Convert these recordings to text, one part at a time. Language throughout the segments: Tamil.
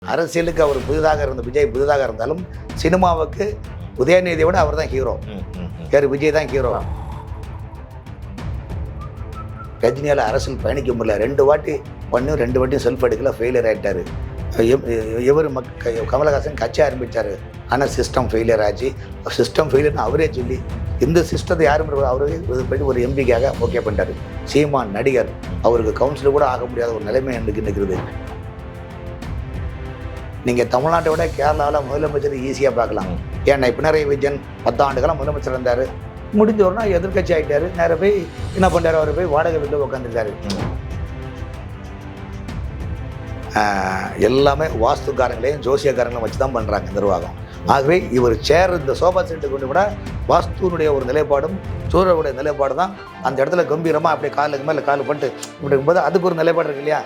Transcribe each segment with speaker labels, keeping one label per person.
Speaker 1: அரசியலுக்கு அவர் புதிதாக இருந்த விஜய் புதிதாக இருந்தாலும் சினிமாவுக்கு உதயநிதியை விட அவர் தான் ஹீரோ. யார்? விஜய் தான் ஹீரோ. ரஜினியால் அரசியல் பயணிக்க முடியல. 2 வாட்டி பண்ணி 2 வாட்டியும் செல்ஃப் எடுக்கல, ஃபெயிலியர் ஆகிட்டார். இவர் கமலஹாசன் கட்சி ஆரம்பித்தார், ஆனால் சிஸ்டம் ஃபெயிலியர் ஆச்சு. சிஸ்டம் ஃபெயிலியர்னு அவரே சொல்லி இந்த சிஸ்டத்தை யாரும் அவரே போய்ட்டு ஒரு எம்பிக்காக ஓகே பண்ணிட்டார். சீமான் நடிகர், அவருக்கு கவுன்சிலர் கூட ஆக முடியாத ஒரு நிலைமை எனக்கு நிற்கிறது. நீங்கள் தமிழ்நாட்டை விட கேரளாவில் முதலமைச்சர் ஈஸியாக பார்க்கலாம். ஏன்னா பினராயி விஜயன் 10 ஆண்டுகளாக முதலமைச்சர் இருந்தார். முடிஞ்ச உடனே எதிர்கட்சி ஆகிட்டார். நேராக போய் என்ன பண்ணுறாரு, அவர் போய் வாடகை வீட்டில் உட்காந்துருக்காரு. எல்லாமே வாஸ்துக்காரங்களையும் ஜோசியக்காரங்களையும் வச்சு தான் பண்ணுறாங்க நிர்வாகம். ஆகவே இவர் சேர் இந்த சோபா செட்டு கொண்டு விட வாஸ்துனுடைய ஒரு நிலைப்பாடும் சூரியனுடைய நிலைப்பாடு தான் அந்த இடத்துல கம்பீரமாக அப்படியே காலுக்கு மேலே கால் பண்ணிட்டு இப்படி இருக்கும்போது அதுக்கு ஒரு நிலைப்பாடு இருக்கு இல்லையா?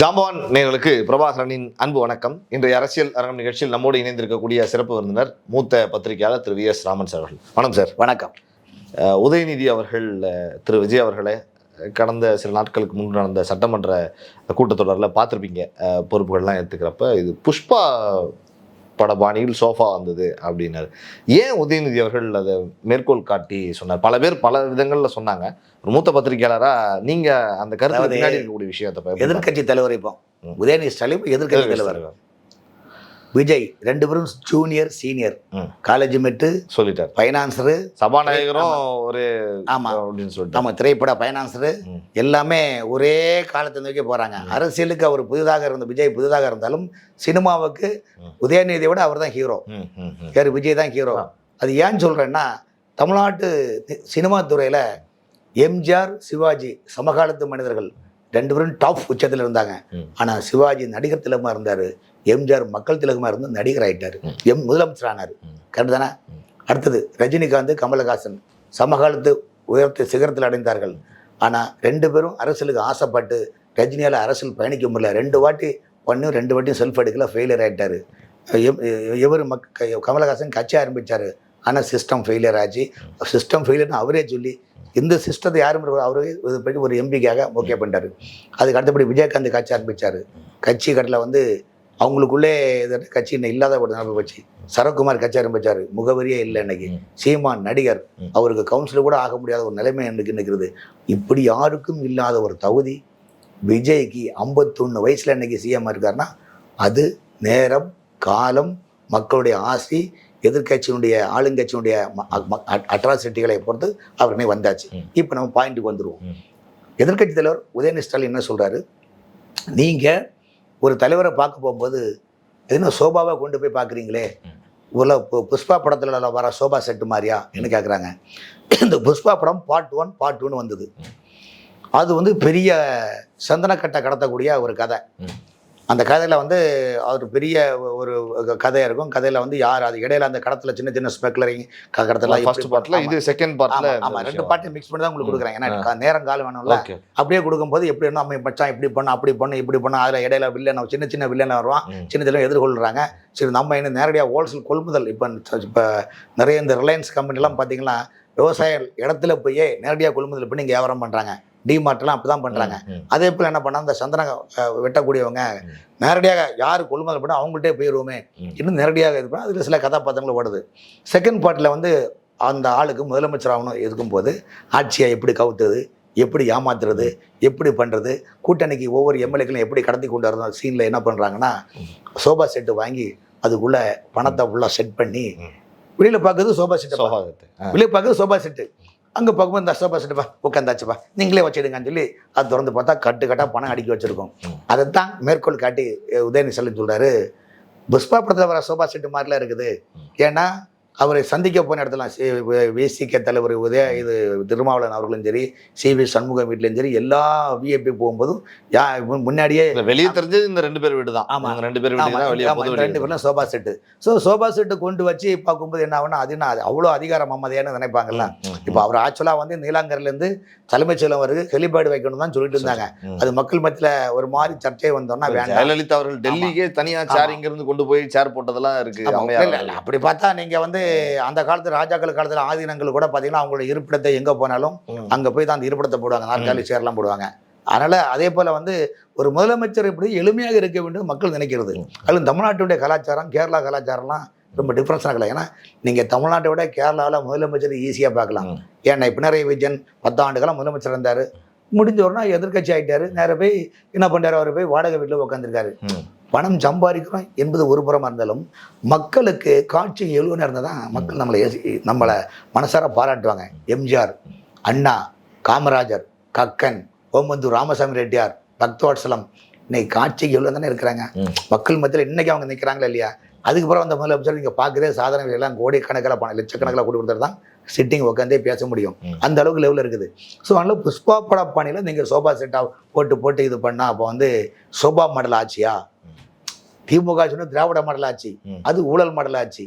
Speaker 2: ஜாம்பவான் நேயர்களுக்கு பிரபாகரனின் அன்பு வணக்கம். இன்றைய அரசியல் அரங்கம் நிகழ்ச்சியில் நம்மோடு இணைந்திருக்கக்கூடிய சிறப்பு விருந்தினர் மூத்த பத்திரிகையாளர் திரு VS ராமன் சார் அவர்கள். வணக்கம் சார்.
Speaker 1: வணக்கம்.
Speaker 2: உதயநிதி அவர்கள் திரு விஜய் அவர்களை கடந்த சில நாட்களுக்கு முன்பு நடந்த சட்டமன்ற கூட்டத்தொடரில் பார்த்துருப்பீங்க. பொறுப்புகள்லாம் எடுத்துக்கிறப்ப இது புஷ்பா படபாணியில் சோஃபா வந்தது அப்படின்னாரு. ஏன் உதயநிதி அவர்கள் அதை மேற்கோள் காட்டி சொன்னார்? பல பேர் பல விதங்களில் சொன்னாங்க. ஒரு மூத்த பத்திரிகையாளராக நீங்கள் அந்த கருத்து பின்னாடி இருக்கக்கூடிய விஷயத்தை
Speaker 1: எதிர்கட்சி தலைவர் இப்போ உதயநிதி ஸ்டாலின் எதிர்கட்சி தலைவர், விஜய் 2 பேரும் ஜூனியர் சீனியர், காலேஜ் மெட்டு
Speaker 2: சொல்லிட்டார்.
Speaker 1: ஃபைனான்சரு,
Speaker 2: சபாநாயகரும் ஒரு
Speaker 1: ஆமாம்
Speaker 2: அப்படின்னு சொல்லிட்டு
Speaker 1: ஆமாம் திரைப்பட ஃபைனான்சரு எல்லாமே ஒரே காலத்தை நோக்கி போகிறாங்க. அரசியலுக்கு அவர் புதிதாக இருந்த விஜய் புதிதாக இருந்தாலும் சினிமாவுக்கு உதயநிதியை விட அவர் தான் ஹீரோ. யார்? விஜய் தான் ஹீரோ. அது ஏன்னு சொல்கிறேன்னா, தமிழ்நாட்டு சினிமா துறையில் எம்ஜிஆர் சிவாஜி சமகாலத்து மனிதர்கள் 2 பேரும் டாப் உச்சத்தில் இருந்தாங்க. ஆனால் சிவாஜி நடிகர் திலகமாக இருந்தார், எம்ஜிஆர் மக்கள் திலகமாக இருந்து நடிகர் ஆகிட்டார், முதலமைச்சர் ஆனார். கரெக்டு தானே? அடுத்தது ரஜினிகாந்த் கமலஹாசன் சமகாலத்து உயர்த்த சிகரத்தில் அடைந்தார்கள். ஆனால் 2 பேரும் அரசியலுக்கு ஆசைப்பட்டு ரஜினியால் அரசியல் பயணிக்க முடியல. 2 வாட்டி பண்ணி 2 வாட்டியும் செல்ஃப் எடுக்கல, ஃபெயிலியர் ஆகிட்டார். இவர் கமலஹாசன் கட்சி ஆரம்பித்தார், ஆனால் சிஸ்டம் ஃபெயிலியர் ஆச்சு. சிஸ்டம் ஃபெயிலியர்னு அவரே சொல்லி இந்த சிஸ்டத்தை யாரும் அவரே போய்ட்டு ஒரு எம்பிக்காக ஓகே பண்ணிட்டார். அதுக்கு அடுத்தபடி விஜயகாந்த் கட்சி ஆரம்பித்தார். கட்சி கட்டில் அவங்களுக்குள்ளே கட்சி இன்னும் இல்லாத ஒரு நிலைமை போச்சு. சரத்குமார் கட்சி ஆரம்பித்தார், முகவரியே இல்லை. இன்னைக்கு சீமான் நடிகர், அவருக்கு கவுன்சிலர் கூட ஆக முடியாத ஒரு நிலைமை எனக்கு நிற்கிறது. இப்படி யாருக்கும் இல்லாத ஒரு தகுதி விஜய்க்கு 51 வயசில் இன்னைக்கு சிஎம் இருக்காருன்னா அது நேரம் காலம் மக்களுடைய ஆசை எதிர்கட்சியினுடைய ஆளுங்கட்சியினுடைய அட்ராசிட்டிகளை பொறுத்து அவருனே வந்தாச்சு. இப்போ நம்ம பாயிண்ட்டுக்கு வந்துடுவோம். எதிர்கட்சி தலைவர் உதயநிதி ஸ்டாலின் என்ன சொல்கிறாரு, நீங்கள் ஒரு தலைவரை பார்க்க போகும்போது எதுனா சோபாவை கொண்டு போய் பார்க்குறீங்களே, இவ்வளோ புஷ்பா படத்தில் வர சோபா செட்டு மாதிரியா என்ன கேட்குறாங்க. இந்த புஷ்பா படம் பார்ட் 1 பார்ட் 2 வந்தது. அது பெரிய சந்தனக்கட்டை கடத்தக்கூடிய ஒரு கதை. அந்த கதையில் அவர் பெரிய ஒரு கதையாக இருக்கும். கதையில் யார் அது இடையில அந்த கடத்தில் சின்ன சின்ன ஸ்பெக்குலரிங் கடத்தலாம்.
Speaker 2: ஃபர்ஸ்ட் பார்ட்டில் இது செகண்ட் பார்ட்டில்
Speaker 1: ஆமாம் 2 பார்ட்டையும் மிக்ஸ் பண்ணி தான் உங்களுக்கு கொடுக்குறேன். ஏன்னா நேரம் காலம் வேணும்ல. அப்படியே கொடுக்கும்போது எப்படி வேணும், அம்மை பச்சான் இப்படி பண்ண அப்படி பண்ணு இப்படி பண்ண, அதில் இடையில வில்லன் சின்ன சின்ன வில்லன் வருவான், சின்ன சின்ன எதிர்கொள்கிறாங்க. சரி, நம்ம என்ன நேரடியாக ஹோல்சேல் கொள்முதல் இப்போ நிறைய இந்த ரிலையன்ஸ் கம்பெனிலாம் பார்த்தீங்கன்னா விவசாய இடத்துல போய் நேரடியாக கொள்முதல் பண்ணி இங்கே வியாபாரம் பண்ணுறாங்க. டிமார்ட்லாம் அப்படி தான் பண்ணுறாங்க. அதே போல் என்ன பண்ணால் அந்த சந்தன வெட்டக்கூடியவங்க நேரடியாக யார் கொள்முதல் பண்ணால் அவங்கள்ட்டே போயிடுவோமே இன்னும் நேரடியாக இது பண்ணால் அதில் சில கதாபாத்திரங்கள் ஓடுது. செகண்ட் பார்ட்டில் அந்த ஆளுக்கு முதலமைச்சர் ஆகணும் இருக்கும்போது ஆட்சியை எப்படி கவுத்துறது, எப்படி ஏமாத்துறது, எப்படி பண்ணுறது, கூட்டணிக்கு ஒவ்வொரு எம்எல்ஏக்களும் எப்படி கடத்தி கொண்டு வரணும் சீனில் என்ன பண்ணுறாங்கன்னா, சோபா செட்டு வாங்கி அதுக்குள்ளே பணத்தை ஃபுல்லாக செட் பண்ணி வெளியில் பார்க்குறது சோபா செட்டு, வெளியே பார்க்குறது சோபா செட்டு, அங்கே பார்க்கும்போது இந்த சோபா செட்டுப்பா உட்காந்தாச்சுப்பா நீங்களே வச்சுடுங்கன்னு சொல்லி அது திறந்து பார்த்தா கட்டாக பணம் அடுக்கி வச்சுருக்கோம். அதை தான் மேற்கோள் காட்டி உதயநிதி ஸ்டாலின் சொல்கிறாரு, புஷ்பா படத்தில் வர சோபா செட்டு மாதிரிலாம் இருக்குது. ஏன்னா அவரை சந்திக்க போன இடத்துல விசிக தலைவர் திருமாவளவன் அவர்களும் சரி, CV சண்முகம் வீட்லையும் சரி, எல்லா விஐபி போகும்போதும் முன்னாடியே
Speaker 2: வெளியே தெரிஞ்சது இந்த 2 பேர் வீடு தான். ஆமாம் 2 பேர் வீடு
Speaker 1: 2 பேரும் sofa set. So sofa set கொண்டு வச்சு பார்க்கும்போது என்ன ஆகுனா அது என்ன அவ்வளோ அதிகார மமதையானு நினைப்பாங்கல்ல. இப்போ அவர் ஆக்சுவலாக நீலாங்கரிலேருந்து தலைமைச் செயலம் வருது ஹெலிபேடு வைக்கணும் தான் சொல்லிட்டு இருந்தாங்க. அது மக்கள் மத்தியில் ஒரு மாதிரி சர்ச்சை வந்தோம்னா வேண்டாம்.
Speaker 2: ஜெயலலிதா அவர்கள் டெல்லிக்கே தனியாக சேர் இங்கிருந்து கொண்டு போய் சேர் போட்டதெல்லாம் இருக்கு.
Speaker 1: அப்படி பார்த்தா நீங்கள் அந்த காலத்து ராஜாக்கள் காலத்தில் ஆதீனங்கள் கூட பார்த்தீங்கன்னா அவங்களோட இருப்பிடத்தை எங்கே போனாலும் அங்கே போய் தான் அந்த இருப்பிடத்தை போடுவாங்க, நாற்காலி சேர்லாம் போடுவாங்க. அதனால் அதே போல் வந்து ஒரு முதலமைச்சர் இப்படி எளிமையாக இருக்க வேண்டும் மக்கள் நினைக்கிறது. அதில் தமிழ்நாட்டுடைய கலாச்சாரம் கேரளா கலாச்சாரம்லாம் ரொம்ப டிஃப்ரென்ஸாக இருக்கலாம். ஏன்னா நீங்கள் தமிழ்நாட்டை விட கேரளாவில் முதலமைச்சர் ஈஸியாக பார்க்கலாம். ஏன்னா பினராயி விஜயன் 10 ஆண்டுகளாக முதலமைச்சர் இருந்தார், முடிஞ்ச உடனே எதிர்கட்சி ஆகிட்டாரு, நேராக போய் என்ன பண்ணுறாரு, அவர் போய் வாடகை வீட்டில் உட்காந்துருக்காரு. பணம் சம்பாதிக்கிறோம் என்பது ஒரு புறமாக இருந்தாலும் மக்களுக்கு காட்சி எழுவனாக இருந்தால் தான் மக்கள் நம்மளை மனசார பாராட்டுவாங்க. எம்ஜிஆர், அண்ணா, காமராஜர், கக்கன், ஓமந்தூர் ராமசாமி ரெட்டியார், பக்தவாட்சலம் இன்னைக்கு காட்சிக்கு எவ்வளோ தானே இருக்கிறாங்க மக்கள் மத்தியில். இன்னைக்கு அவங்க நிற்கிறாங்களா இல்லையா? அதுக்கப்புறம் அந்த முதலமைச்சர் நீங்கள் பார்க்குறதே சாதனைகள் எல்லாம் கோடிக்கணக்கில் பணம் லட்சக்கணக்கில் கூட்டி கொடுத்துட்டு தான் சிட்டிங் உட்காந்தே பேச முடியும். அந்த அளவுக்கு லெவலில் இருக்குது. ஸோ அதனால் புஷ்பா பட பாணியில் நீங்கள் சோபா செட்டாக போட்டு இது பண்ணால் அப்போ வந்து சோபா மாடல் ஆட்சியா? திமுக சொன்னால் திராவிட மாடல் ஆட்சி, அது ஊழல் மாடல் ஆட்சி,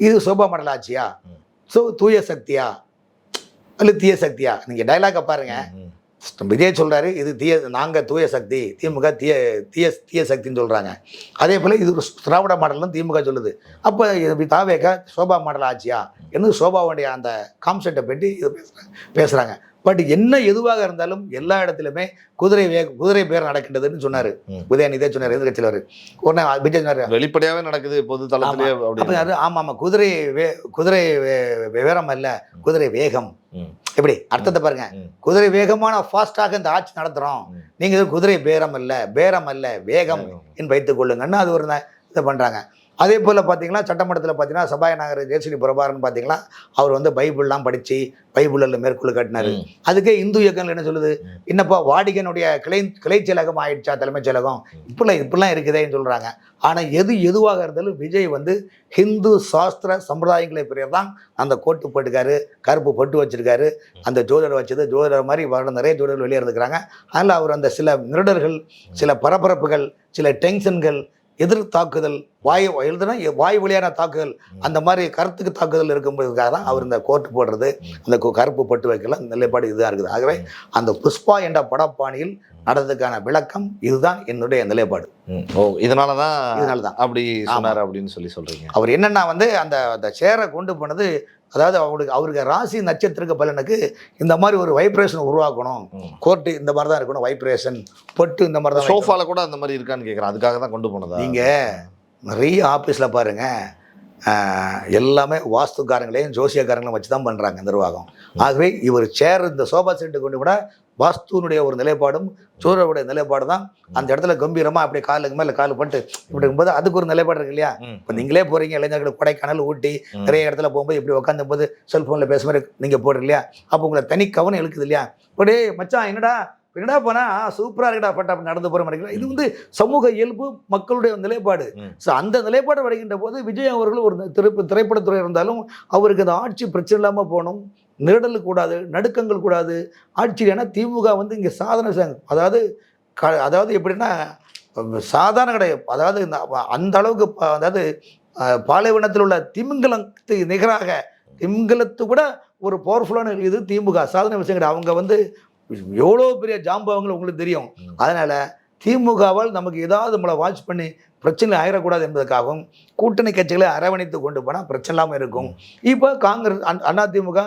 Speaker 1: இது சோபா மாடல் ஆட்சியா? ஸோ தூய சக்தியா அல்ல தீய சக்தியா? நீங்கள் டைலாக பாருங்க. விஜய் சொல்கிறாரு இது நாங்கள் தூய சக்தி, திமுக தீய சக்தின்னு சொல்கிறாங்க. அதே போல் இது ஒரு திராவிட மாடல்னு திமுக சொல்லுது. அப்போ தாவேக சோபா மாடல் ஆட்சியா என்று சோபாவுடைய அந்த கான்செப்டை பற்றி இது பேசுகிறாங்க. பட் என்ன எதுவாக இருந்தாலும் எல்லா இடத்துலையுமே குதிரை பேர் நடக்கின்றதுன்னு சொன்னார் உதயநிதியே சொன்னார். எதிர்கட்சியில் அவர் ஒரு நாள் விஜய் சொன்னார், வெளிப்படையாகவே நடக்குது பொது தளத்திலே. ஆமாம், குதிரை வேகம் அல்ல, குதிரை வேகம். எப்படி அர்த்தத்தை பாருங்க, குதிரை வேகமான ஃபாஸ்டாக இந்த ஆட்சி நடத்துகிறோம், நீங்கள் குதிரை பேரம் அல்ல வேகம் என்று வைத்துக் கொள்ளுங்கன்னு அது ஒரு இதை பண்ணுறாங்க. அதே போல் பார்த்தீங்கன்னா சட்டமன்றத்தில் பார்த்தீங்கன்னா சபாநாயகர் ஜெயஸ்ரீ பிரபாகரன் பார்த்தீங்கன்னா அவர் வந்து பைபிள்லாம் படித்து பைபிளில் மேற்கொள்ள காட்டினார். அதுக்கே இந்து இயக்கங்கள் என்ன சொல்லுது, என்னப்பா வாடிகனுடைய கிளை செயலகம் ஆயிடுச்சா தலைமைச் செயலகம், இப்படிலாம் இருக்குதேன்னு சொல்கிறாங்க. ஆனால் எதுவாக இருந்தாலும் விஜய் வந்து ஹிந்து சாஸ்திர சம்பிரதாயங்களை பெரியர் தான் அந்த கோட்டு போட்டுக்காரு, கருப்பு பொட்டு வச்சிருக்காரு. அந்த ஜோதிடர் வச்சது ஜோதிடர் மாதிரி நிறைய ஜோதிடர்கள் வெளியே இருந்துக்கிறாங்க. அதில் அவர் அந்த சில நிருடர்கள், சில பரபரப்புகள், சில டென்ஷன்கள், எதிர் தாக்குதல், வாய் வழியான தாக்குதல், அந்த மாதிரி கருத்துக்கு தாக்குதல் இருக்கும்போதுக்காக தான் அவர் இந்த கோட்டு போடுறது, அந்த கருப்பு பட்டு வைக்கலாம் நிலைப்பாடு இதுதான் இருக்குது. ஆகவே அந்த புஷ்பா என்ற படப்பாணியில் நடந்ததுக்கான விளக்கம் இதுதான் என்னுடைய நிலைப்பாடு. இதனாலதான் அப்படி சொன்னார் அப்படின்னு சொல்றீங்க. அவர் என்னன்னா வந்து அந்த சேரை கொண்டு போனது, அதாவது அவருக்கு ராசி நட்சத்திர பலனுக்கு இந்த மாதிரி ஒரு வைப்ரேஷன் உருவாக்கணும். கோர்ட்டு இந்த மாதிரி தான் இருக்கணும், வைப்ரேஷன் பொட்டு இந்த மாதிரி தான். சோஃபால கூட அந்த மாதிரி இருக்கான்னு கேட்குறேன், அதுக்காக தான் கொண்டு போனதா? நீங்கள் நிறைய ஆஃபீஸில் பாருங்கள், எல்லாமே வாஸ்துக்காரங்களையும் ஜோசியக்காரங்களையும் வச்சு தான் பண்ணுறாங்க நிர்வாகம். ஆகவே இவர் சேர் இந்த சோஃபா செட்டு கொண்டு கூட வாஸ்துனுடைய ஒரு நிலைப்பாடும் சூரியனுடைய நிலைப்பாடு தான் அந்த இடத்துல கம்பீரமாக அப்படியே காலுக்கு மேலே கால் பண்ணிட்டு இப்படி இருக்கும்போது அதுக்கு ஒரு நிலைப்பாடு இருக்கு இல்லையா? இப்போ நீங்களே போகிறீங்க இளைஞர்களுக்கு கொடைக்கானல் ஊட்டி நிறைய இடத்துல போகும்போது இப்படி உட்காந்து போது செல்ஃபோனில் பேச மாதிரி நீங்கள் போடுற இல்லையா? அப்போ உங்களை தனி கவனம் இழுக்குது இல்லையா? இப்படி மச்சான் என்னடா போனா சூப்பராக இருக்கடா பட்டா அப்படி நடந்து போகிற மாதிரி. இது வந்து சமூக இயல்பு, மக்களுடைய நிலைப்பாடு. ஸோ அந்த நிலைப்பாடு வருகின்ற போது விஜய் அவர்கள் ஒரு திரைப்படத்துறை இருந்தாலும் அவருக்கு அந்த ஆட்சி பிரச்சனை இல்லாமல் போகணும், நிரடல் கூடாது, நடுக்கங்கள் கூடாது ஆட்சி. ஏன்னா திமுக வந்து இங்கே சாதனை அதாவது எப்படின்னா சாதாரண கிடையாது. அதாவது அந்த அளவுக்கு அதாவது பாலைவனத்தில் உள்ள திமிங்கலத்து நிகராக திமிங்கலத்து கூட ஒரு பவர்ஃபுல்லான இது திமுக சாதனை விஷயம் கிடையாது. அவங்க வந்து எவ்வளோ பெரிய ஜாம்பவங்கள் உங்களுக்கு தெரியும். அதனால் திமுகவால் நமக்கு ஏதாவது நம்மளை வாட்ச் பண்ணி பிரச்சனை ஆயிடக்கூடாது என்பதற்காகவும் கூட்டணி கட்சிகளை அரவணைத்து கொண்டு போனால் பிரச்சனை இல்லாமல் இருக்கும். இப்போ காங்கிரஸ் அதிமுக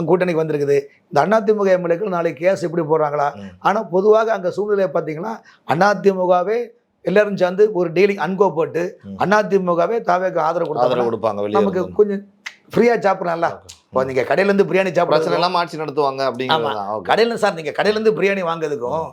Speaker 1: கூட்டணிக்கு வந்திருக்குது. இந்த அதிமுக எம்எல்ஏக்கள் நாளைக்கு கேஸ் எப்படி போடுறாங்களா? ஆனால் பொதுவாக அங்கே சூழ்நிலையை பார்த்தீங்கன்னா அதிமுகவே எல்லாரும் சேர்ந்து ஒரு டீலிங் அன்கோ போட்டு அதிமுகவே தாவேக்கு ஆதரவு கொடுப்பாங்க. நமக்கு கொஞ்சம் ஃப்ரீயாக சாப்பிட்றாங்களா? இப்போ நீங்கள் கடையிலேருந்து பிரியாணி சாப்பிட்றது எல்லாம் ஆட்சி நடத்துவாங்க அப்படிங்க. கடையில் சார் நீங்கள் கடையிலேருந்து பிரியாணி வாங்குறதுக்கும்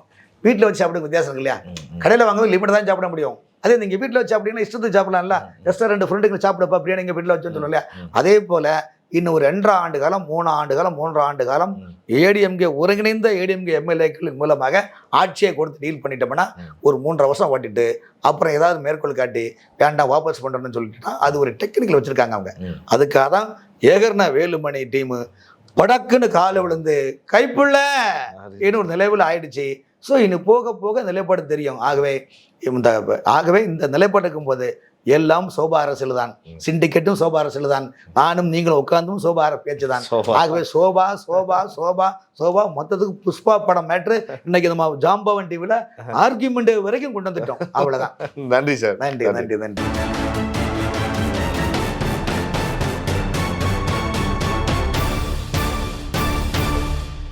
Speaker 1: வீட்டில் வச்சு சாப்பிடுங்க வித்தியாசம் இருக்கு இல்லையா? கடையில் வாங்குறது லிமிட் தான் சாப்பிட முடியும். அதே நீங்கள் வீட்டில் வச்சு அப்படின்னா இஷ்டத்துக்கு சாப்பிடலாம்ல. ரெஸ்டாரண்ட் ஃப்ரெண்டுக்கு சாப்பிடப்பா பிரியாணி எங்கள் வீட்டில் வச்சுன்னு சொல்லணும் இல்லையா? அதே போல் இன்னும் ஒரு 2 ஆண்டு காலம் 3 ஆண்டு காலம் ஏடிஎம்கே ஒருங்கிணைந்த ஏடிஎம்கே எம்எல்ஏக்களின் மூலமாக ஆட்சியை கொடுத்து டீல் பண்ணிட்டோம்னா ஒரு 3.5 வருஷம் ஓட்டிட்டு அப்புறம் ஏதாவது மேற்கோள் காட்டி வேண்டாம் வாபஸ் பண்ணுறோன்னு சொல்லிட்டுனா அது ஒரு டெக்னிக்கல் வச்சுருக்காங்க அவங்க. அதுக்காக தான் ஏகர்னா வேலுமணி டீமு படக்குன்னு காலை விழுந்து கைப்புள்ள இன்னும் ஒரு நிலைவில் ஆயிடுச்சு. ஸோ இன்னும் போக போக நிலைப்பாடு தெரியும். ஆகவே இந்த நிலைப்பாடு இருக்கும்போது எல்லாம் சோபா அரசியல் தான், சிண்டிகேட்டும் சோபா அரசியல் தான், நானும் நீங்களும் உட்கார்ந்தும் சோபா பேச்சு தான். ஆகவே சோபா மொத்தத்துக்கு புஷ்பா படம் மேட்ரு இன்னைக்கு நம்ம ஜாம்பவன் டிவியில் ஆர்கியூமெண்ட் வரைக்கும் கொண்டு வந்துட்டோம். அவ்வளோதான்.
Speaker 2: நன்றி சார்.
Speaker 1: நன்றி.